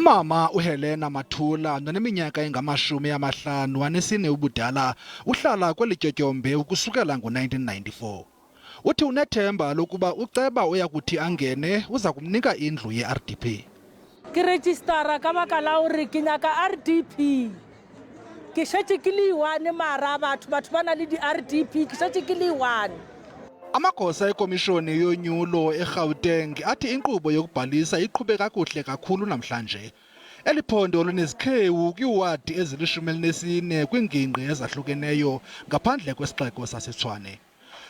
Umama uHelena Mathula noneminyaka engama-54 ubudala uhlala kweli tyotyombe ukusukela ngo-1994. Uthi unethemba lokuba uceba uyakuthi angene uza kumnika indlu ye-RDP. Ke registera ka baka la hore ke nyaka RDP. Ke shetse ke le one mara batho ba na le di-RDP ke shetse ke le one. Amagosa ekomishoni yonyulo eGauteng athi inkqubo yokubhalisa iqhube kakuhle kakhulu namhlanje. Eliphondo lunezikhewu kwiiwadi ezili-14 kwiingingqi ezahlukeneyo ngaphandle kwesixeko saseTshwane.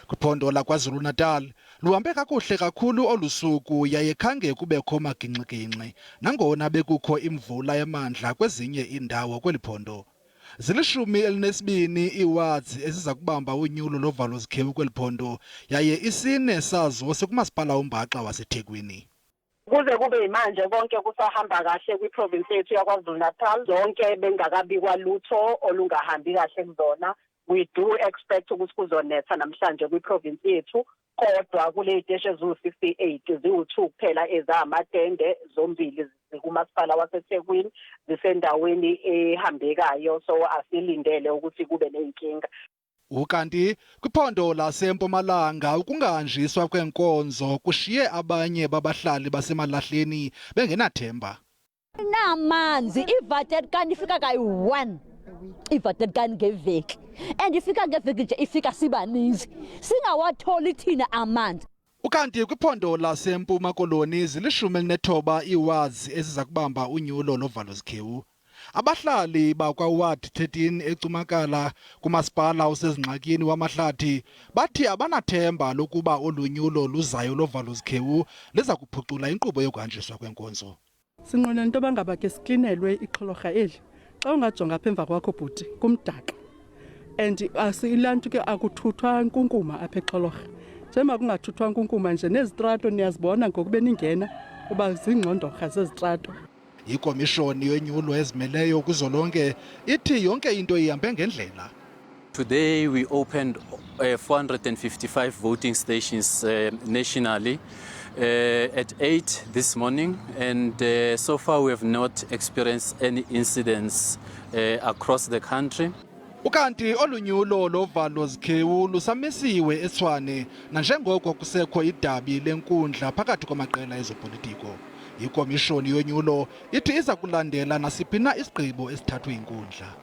Kwiphondo laKwaZulu-Natal luhambe kakuhle kakhulu olu suku yaye khange kubekho magingxi-gingxi nangona bekukho imvula yamandla kwezinye iindawo kweli phondo. Zili-12 iiwards eziza kubamba unyulo lovalo-zikhewu kweli phondo yaye isine sazo sekumasipala uMbaxa waseThekwini. Kuze kube imanje konke kusahamba kahle kwiprovince yethu yaKwaZulu-Natal, zonke bengakabikwa lutho olungahambi kahle kuzona. We do expect ukuthi kuzonetha namhlanje kwiprovince yethu, kodwa kule ziteshi eziwu-68 ziwu-2 kuphela ezamatende, zombili zikumasipala waseThekwini zisendaweni ehambekayo, so asilindele ukuthi kube nenkinga. Ukanti kwiphondo laseMpumalanga ukungahanjiswa kwenkonzo kushiye abanye babahlali basemalahleni bengenathemba. Namanzi ivatet kan ifika kayi-1 ivatet kan ngeveki and ifika ngeveki nje ifika sibaninzi singawatholi thina amanzi. Ukanti kwiphondo laseMpuma Koloni zili-19 iiwards eziza kubamba unyulo lovalo-zikhewu. Abahlali bakwa-ward 13 eCumakala kumasipala osezingxakini wamahlathi bathi abanathemba lokuba olunyulo luzayo lovalo-zikhewu liza kuphucula inkqubo yokuhanjiswa kwenkonzo. Sinqwenela into bangaba ke siklinelwe iqholorha eli. Xa ungajonga apha emva kwakho bhuti kumdaka. And asilantu ke akuthuthwa nkunkuma apha eqholorha. Njengoba kungathuthwa nkunkuma nje nezitrato niyazibona ngoku ningena uba zingqondorha zezitrato. Ikomishoni yonyulo ezimeleyo kuzolonke ithi yonke into ihambe ngendlela. Today we opened 455 voting stations nationally at 8 this morning, and so far we have not experienced any incidents across the country. Ukanti olunyulo lovalo-zikhewu lusamisiwe eTshwane nanjengoko kusekho idabi lenkundla phakathi kwamaqela ezopolitiko. Ikomishoni yonyulo ithi iza kulandela nasiphi na isigqibo esithathwe yinkundla.